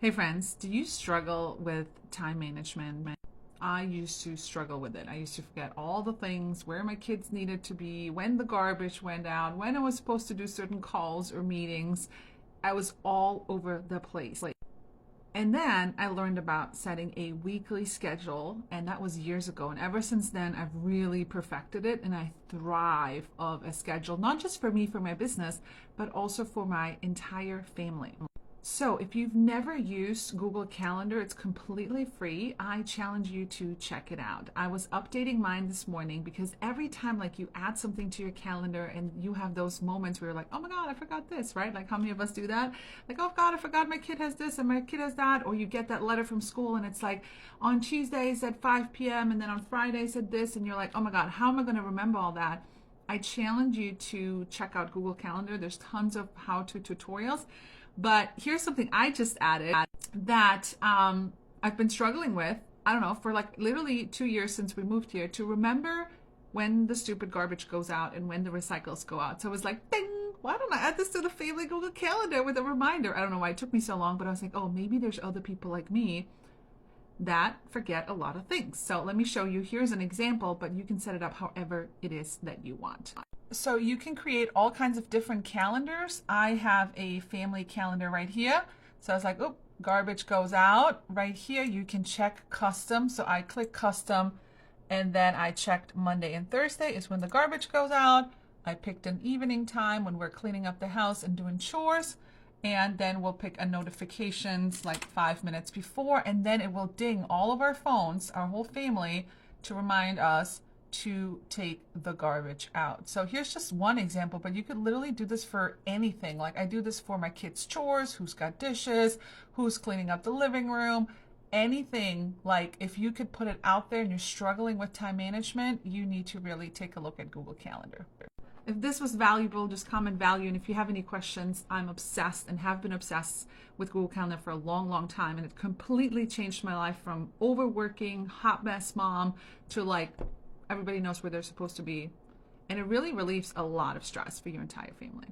Hey friends, do you struggle with time management? I used to struggle with it. I used to forget all the things, where my kids needed to be, when the garbage went out, when I was supposed to do certain calls or meetings. I was all over the place. And then I learned about setting a weekly schedule, and that was years ago. And ever since then, I've really perfected it, and I thrive of a schedule, not just for me, for my business, but also for my entire family. So, if you've never used Google Calendar, it's completely free. I challenge you to check it out. I was updating mine this morning because every time like you add something to your calendar and you have those moments where you're like, "Oh my God, I forgot this," right? Like how many of us do that? Like, "Oh God, I forgot my kid has this and my kid has that." Or you get that letter from school and it's like on Tuesdays at 5 p.m. and then on Fridays at this, and you're like, "Oh my God, how am I going to remember all that?" I challenge you to check out Google Calendar. There's tons of how-to tutorials. But here's something I just added that I've been struggling with, I don't know, for like literally 2 years since we moved here, to remember when the stupid garbage goes out and when the recycles go out. So it was like, ding, why don't I add this to the family Google Calendar with a reminder? I don't know why it took me so long, but I was like, oh, maybe there's other people like me that forget a lot of things. So let me show you. Here's an example, but you can set it up however it is that you want. So you can create all kinds of different calendars. I have a family calendar right here. So I was like, oh, garbage goes out. Right here, you can check custom. So I click custom, and then I checked Monday and Thursday is when the garbage goes out. I picked an evening time when we're cleaning up the house and doing chores. And then we'll pick a notifications like 5 minutes before, and then it will ding all of our phones, our whole family, to remind us to take the garbage out. So here's just one example, but you could literally do this for anything. Like I do this for my kids' chores, who's got dishes, who's cleaning up the living room, anything. Like if you could put it out there and you're struggling with time management, you need to really take a look at Google Calendar. If this was valuable, just comment value. And if you have any questions, I'm obsessed and have been obsessed with Google Calendar for a long, long time. And it completely changed my life from overworking, hot mess mom to like everybody knows where they're supposed to be. And it really relieves a lot of stress for your entire family.